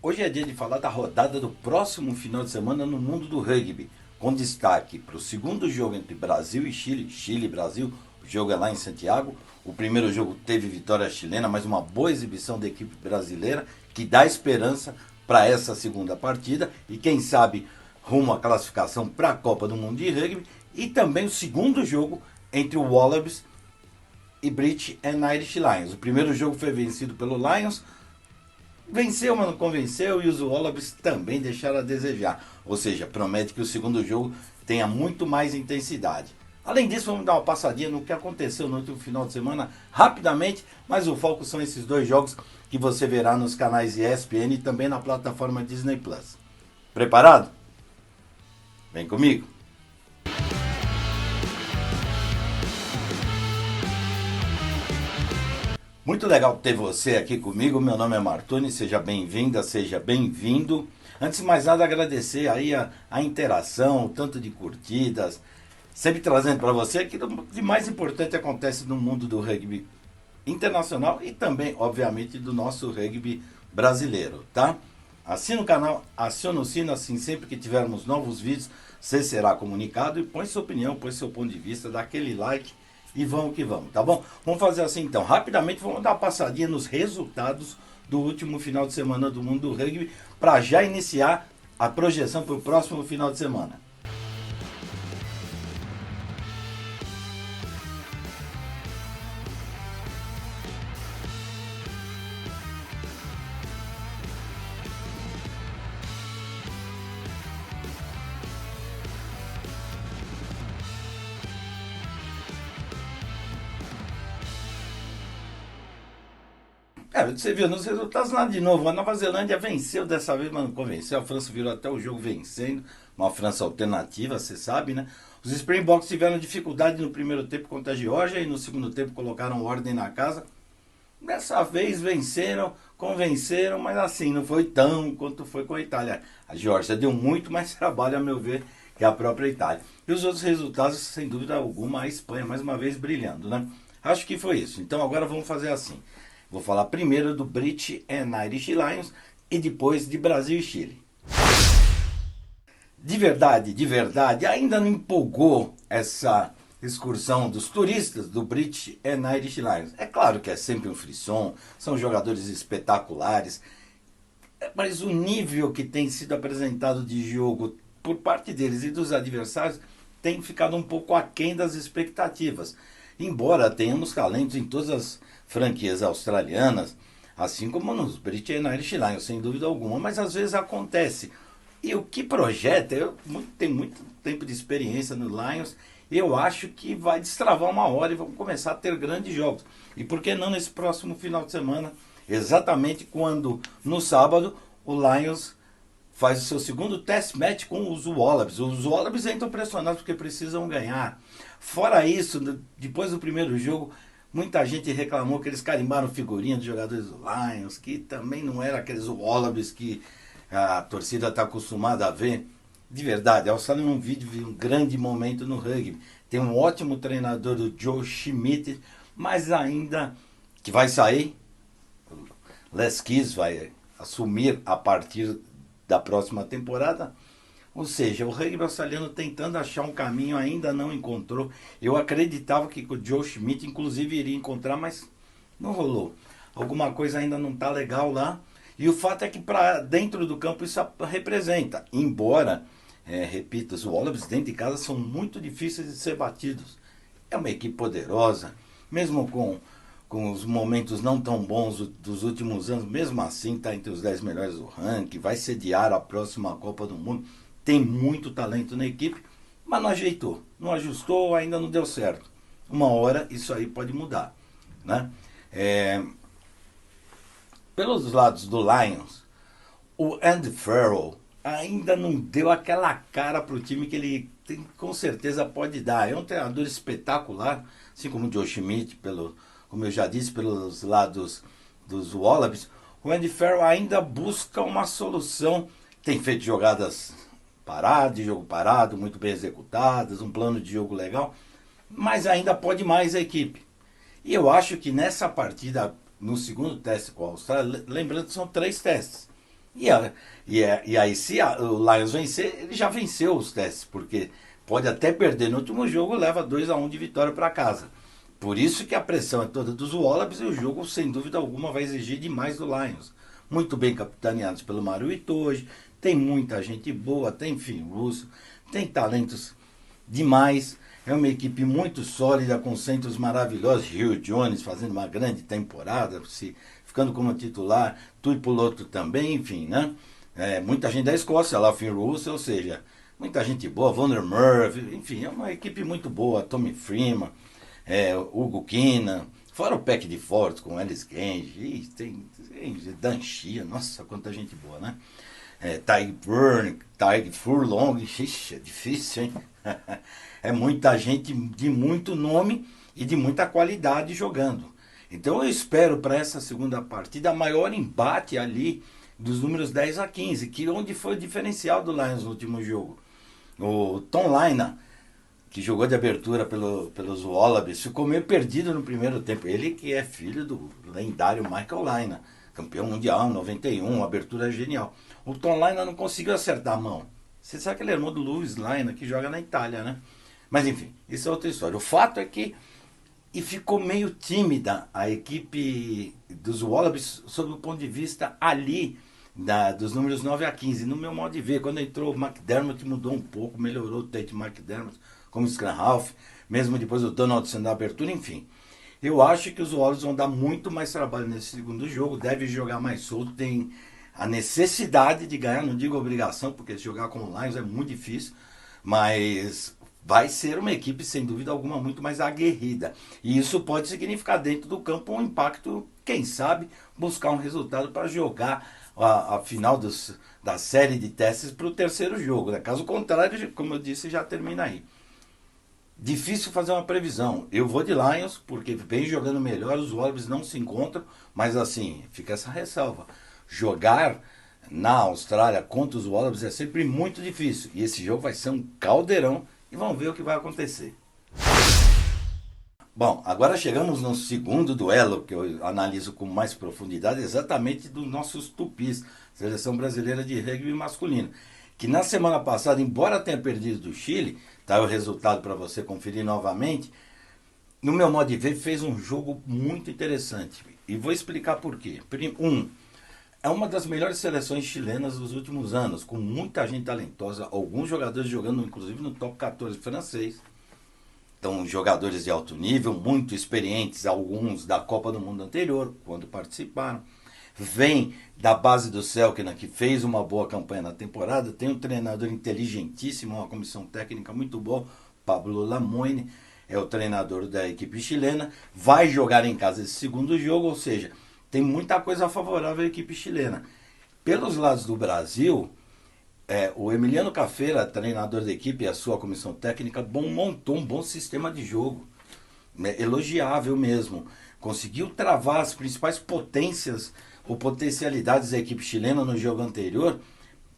Hoje é dia de falar da rodada do próximo final de semana no mundo do rugby, com destaque para o segundo jogo entre Brasil e Chile, Chile e Brasil, o jogo é lá em Santiago. O primeiro jogo teve vitória chilena, mas uma boa exibição da equipe brasileira, que dá esperança para essa segunda partida e quem sabe rumo à classificação para a Copa do Mundo de Rugby. E também o segundo jogo entre o Wallabies e British and Irish Lions. O primeiro jogo foi vencido pelo Lions, venceu, mas não convenceu, e os Wallabies também deixaram a desejar. Ou seja, promete que o segundo jogo tenha muito mais intensidade. Além disso, vamos dar uma passadinha no que aconteceu no último final de semana, rapidamente, mas o foco são esses dois jogos que você verá nos canais ESPN e também na plataforma Disney Plus. Preparado? Vem comigo! Muito legal ter você aqui comigo, meu nome é Martoni, seja bem-vinda, seja bem-vindo. Antes de mais nada, agradecer aí a interação, o tanto de curtidas, sempre trazendo para você aquilo de mais importante acontece no mundo do rugby internacional e também, obviamente, do nosso rugby brasileiro, tá? Assina o canal, aciona o sino, assim sempre que tivermos novos vídeos, você será comunicado e põe sua opinião, põe seu ponto de vista, dá aquele like. E vamos que vamos, tá bom? Vamos fazer assim então, rapidamente vamos dar uma passadinha nos resultados do último final de semana do mundo do rugby para já iniciar a projeção para o próximo final de semana. Você viu nos resultados lá de novo. A Nova Zelândia venceu dessa vez, mas não convenceu. A França virou até o jogo vencendo. Uma França alternativa, você sabe, né? Os Springboks tiveram dificuldade no primeiro tempo contra a Geórgia e no segundo tempo colocaram ordem na casa. Dessa vez venceram, convenceram, mas assim, não foi tão quanto foi com a Itália. A Geórgia deu muito mais trabalho, a meu ver, que a própria Itália. E os outros resultados, sem dúvida alguma, a Espanha mais uma vez brilhando, né? Acho que foi isso. Então agora vamos fazer assim. Vou falar primeiro do British and Irish Lions e depois de Brasil e Chile. De verdade, ainda não empolgou essa excursão dos turistas do British and Irish Lions. É claro que é sempre um frisson, são jogadores espetaculares, mas o nível que tem sido apresentado de jogo por parte deles e dos adversários tem ficado um pouco aquém das expectativas. Embora tenhamos talentos em todas as franquias australianas, assim como nos British and Irish Lions, sem dúvida alguma, mas às vezes acontece. E o que projeta, eu tenho muito tempo de experiência no Lions, eu acho que vai destravar uma hora e vamos começar a ter grandes jogos. E por que não nesse próximo final de semana, exatamente quando no sábado o Lions faz o seu segundo test match com os Wallabies. Os Wallabies entram pressionados porque precisam ganhar. Fora isso, depois do primeiro jogo, muita gente reclamou que eles carimbaram figurinha dos jogadores do Lions, que também não era aqueles Wallabies que a torcida está acostumada a ver. De verdade, a Austrália não vive um grande momento no rugby. Tem um ótimo treinador, o Joe Schmidt, mas ainda que vai sair, Les Kiss vai assumir a partir da próxima temporada. Ou seja, o rugby australiano tentando achar um caminho ainda não encontrou. Eu acreditava que o Joe Schmidt inclusive iria encontrar, mas não rolou. Alguma coisa ainda não está legal lá. E o fato é que para dentro do campo isso representa. Embora, repito, os Wallabies dentro de casa são muito difíceis de ser batidos. É uma equipe poderosa, mesmo com os momentos não tão bons dos últimos anos, mesmo assim está entre os 10 melhores do ranking, vai sediar a próxima Copa do Mundo. Tem muito talento na equipe, mas não ajeitou, não ajustou, ainda não deu certo. Uma hora isso aí pode mudar, né? Pelos lados do Lions, o Andy Farrell ainda não deu aquela cara para o time que ele com certeza pode dar. É um treinador espetacular, assim como o Joe Schmidt, como eu já disse, pelos lados dos Wallabies. O Andy Farrell ainda busca uma solução, tem feito jogadas de jogo parado, muito bem executadas, um plano de jogo legal, mas ainda pode mais a equipe. E eu acho que nessa partida, no segundo teste com a Austrália, lembrando que são 3 testes. E, e aí, se o Lions vencer, ele já venceu os testes, porque pode até perder no último jogo, leva 2-1 de vitória para casa. Por isso que a pressão é toda dos Wallabies e o jogo, sem dúvida alguma, vai exigir demais do Lions. Muito bem capitaneados pelo Mario Itoje, tem muita gente boa, tem Finn Russo, tem talentos demais. É uma equipe muito sólida, com centros maravilhosos. Hugh Jones fazendo uma grande temporada, ficando como titular. Tuipuloto também, enfim, né? Muita gente da Escócia, lá, Finn Russell, ou seja, muita gente boa. Vonner Murphy, enfim, é uma equipe muito boa. Tommy Freeman, Hugo Keenan, fora o pack de fortes com Ellis Gange, tem Dan Shia, nossa, quanta gente boa, né? Ty Burn, Ty Furlong, ixi, é difícil, hein? É muita gente de muito nome e de muita qualidade jogando. Então eu espero para essa segunda partida maior embate ali dos números 10 a 15, que onde foi o diferencial do Lions no último jogo. O Tom Lynam, que jogou de abertura pelos Wallabies, ficou meio perdido no primeiro tempo. Ele que é filho do lendário Michael Lynam, campeão mundial em 91, abertura genial. O Tom Lynam não conseguiu acertar a mão. Você sabe que ele é irmão do Louis Lynam, que joga na Itália, né? Mas enfim, isso é outra história. O fato é que ficou meio tímida a equipe dos Wallabies sob o ponto de vista ali dos números 9 a 15. No meu modo de ver, quando entrou o McDermott mudou um pouco, melhorou o Tate McDermott como Scrum Half, mesmo depois do Donaldson da abertura, enfim. Eu acho que os Wallabies vão dar muito mais trabalho nesse segundo jogo, deve jogar mais solto, tem a necessidade de ganhar, não digo obrigação, porque jogar com o Lions é muito difícil, mas vai ser uma equipe, sem dúvida alguma, muito mais aguerrida. E isso pode significar dentro do campo um impacto, quem sabe, buscar um resultado para jogar a final da série de testes para o terceiro jogo. Né? Caso contrário, como eu disse, já termina aí. Difícil fazer uma previsão. Eu vou de Lions, porque vem jogando melhor, os Wallabies não se encontram, mas assim, fica essa ressalva. Jogar na Austrália contra os Wallabies é sempre muito difícil. E esse jogo vai ser um caldeirão e vamos ver o que vai acontecer. Bom, agora chegamos no segundo duelo que eu analiso com mais profundidade, exatamente dos nossos tupis, seleção brasileira de rugby masculino, que na semana passada, embora tenha perdido do Chile, tá aí o resultado para você conferir novamente, no meu modo de ver, fez um jogo muito interessante. E vou explicar por quê. É uma das melhores seleções chilenas dos últimos anos, com muita gente talentosa, alguns jogadores jogando inclusive no top 14 francês. Então, jogadores de alto nível, muito experientes, alguns da Copa do Mundo anterior, quando participaram. Vem da base do Selknam, que fez uma boa campanha na temporada, tem um treinador inteligentíssimo, uma comissão técnica muito boa, Pablo Lamoine, é o treinador da equipe chilena, vai jogar em casa esse segundo jogo, ou seja, tem muita coisa favorável à equipe chilena. Pelos lados do Brasil, o Emiliano Cafeira, treinador da equipe, e a sua comissão técnica, montou um bom sistema de jogo. Elogiável mesmo. Conseguiu travar as principais potências ou potencialidades da equipe chilena no jogo anterior.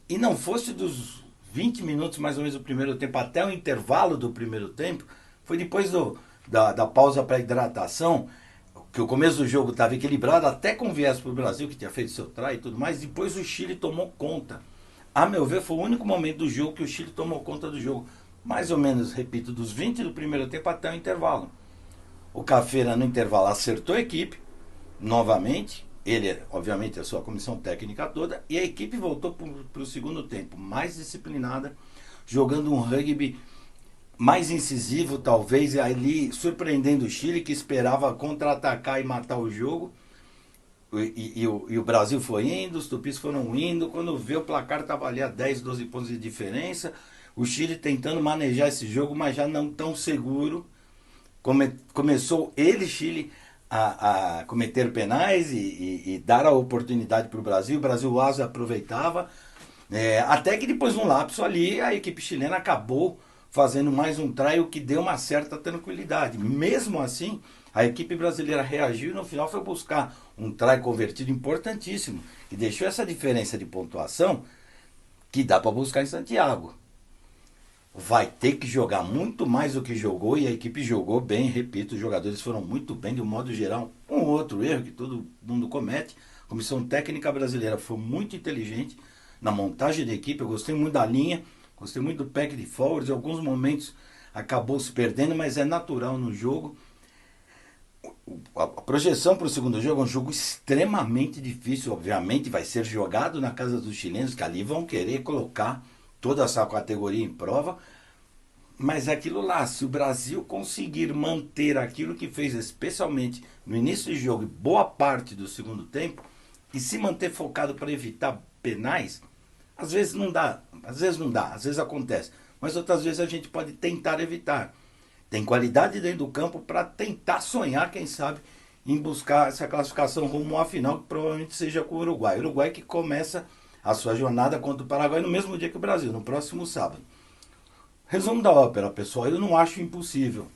E não fosse dos 20 minutos mais ou menos do primeiro tempo até o intervalo do primeiro tempo, foi depois da pausa para hidratação, que o começo do jogo estava equilibrado, até com viés para o Brasil, que tinha feito seu try e tudo mais, depois o Chile tomou conta. A meu ver, foi o único momento do jogo que o Chile tomou conta do jogo. Mais ou menos, repito, dos 20 do primeiro tempo até o intervalo. O Cafeira, no intervalo, acertou a equipe, novamente. Ele, obviamente, a sua comissão técnica toda. E a equipe voltou para o segundo tempo, mais disciplinada, jogando um rugby mais incisivo, talvez, ali surpreendendo o Chile, que esperava contra-atacar e matar o jogo. E o Brasil foi indo, os tupis foram indo, quando vê o placar estava ali a 10, 12 pontos de diferença, o Chile tentando manejar esse jogo, mas já não tão seguro. Começou Chile, a cometer penais e dar a oportunidade para o Brasil asa aproveitava, até que depois de um lapso ali, a equipe chilena acabou fazendo mais um try, o que deu uma certa tranquilidade. Mesmo assim, a equipe brasileira reagiu e no final foi buscar um try convertido importantíssimo, que deixou essa diferença de pontuação que dá para buscar em Santiago. Vai ter que jogar muito mais do que jogou, e a equipe jogou bem, repito, os jogadores foram muito bem de um modo geral. Um outro erro que todo mundo comete, A comissão técnica brasileira foi muito inteligente na montagem da equipe. Eu gostei muito da linha, gostei muito do pack de forwards. Em alguns momentos acabou se perdendo, mas é natural no jogo. A projeção para o segundo jogo é um jogo extremamente difícil. Obviamente vai ser jogado na casa dos chilenos, que ali vão querer colocar toda essa categoria em prova. Mas é aquilo lá, se o Brasil conseguir manter aquilo que fez, especialmente no início do jogo e boa parte do segundo tempo, e se manter focado para evitar penais, às vezes não dá, às vezes acontece, mas outras vezes a gente pode tentar evitar. Tem qualidade dentro do campo para tentar sonhar, quem sabe, em buscar essa classificação rumo à final, que provavelmente seja com o Uruguai. O Uruguai que começa a sua jornada contra o Paraguai no mesmo dia que o Brasil, no próximo sábado. Resumo da ópera, pessoal, eu não acho impossível.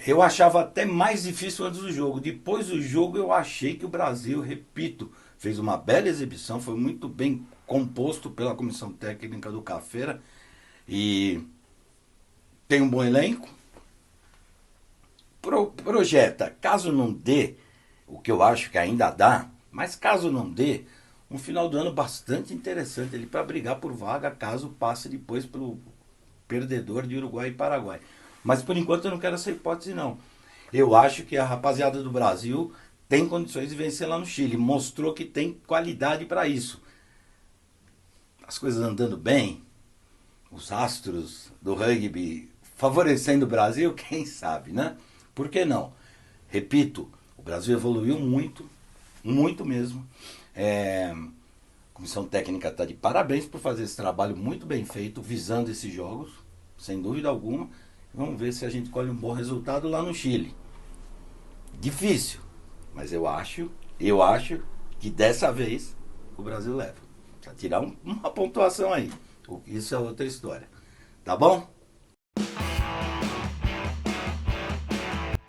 Eu achava até mais difícil antes do jogo. Depois do jogo eu achei que o Brasil, repito, fez uma bela exibição, foi muito bem composto pela comissão técnica do Cafeira e tem um bom elenco. Projeta, caso não dê, o que eu acho que ainda dá, mas caso não dê, um final do ano bastante interessante ali para brigar por vaga, caso passe depois pelo perdedor de Uruguai e Paraguai. Mas por enquanto eu não quero essa hipótese não. Eu acho que a rapaziada do Brasil tem condições de vencer lá no Chile. Mostrou que tem qualidade para isso. As coisas andando bem, os astros do rugby favorecendo o Brasil, quem sabe, né? Por que não? Repito, o Brasil evoluiu muito, muito mesmo. A comissão técnica está de parabéns por fazer esse trabalho muito bem feito, visando esses jogos, sem dúvida alguma. Vamos ver se a gente colhe um bom resultado lá no Chile. Difícil, mas eu acho que dessa vez o Brasil leva. Precisa tirar uma pontuação aí. Isso é outra história. Tá bom?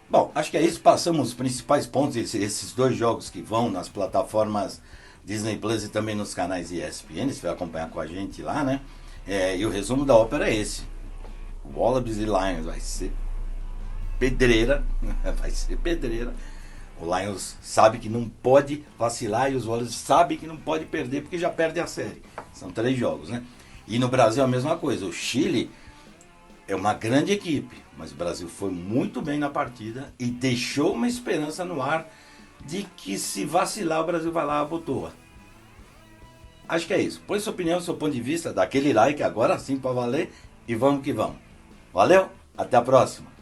Bom, acho que é isso. Passamos os principais pontos, esses dois jogos que vão nas plataformas Disney Plus e também nos canais ESPN. Você vai acompanhar com a gente lá, né? E o resumo da ópera é esse. Wallabies e Lions vai ser pedreira. Vai ser pedreira. O Lions sabe que não pode vacilar e os Wallabies sabem que não pode perder porque já perde a série. São 3 jogos, né? E no Brasil a mesma coisa. O Chile é uma grande equipe, mas o Brasil foi muito bem na partida e deixou uma esperança no ar de que se vacilar o Brasil vai lá à botoa. Acho que é isso. Põe sua opinião, seu ponto de vista, dá aquele like agora sim para valer e vamos que vamos. Valeu, até a próxima.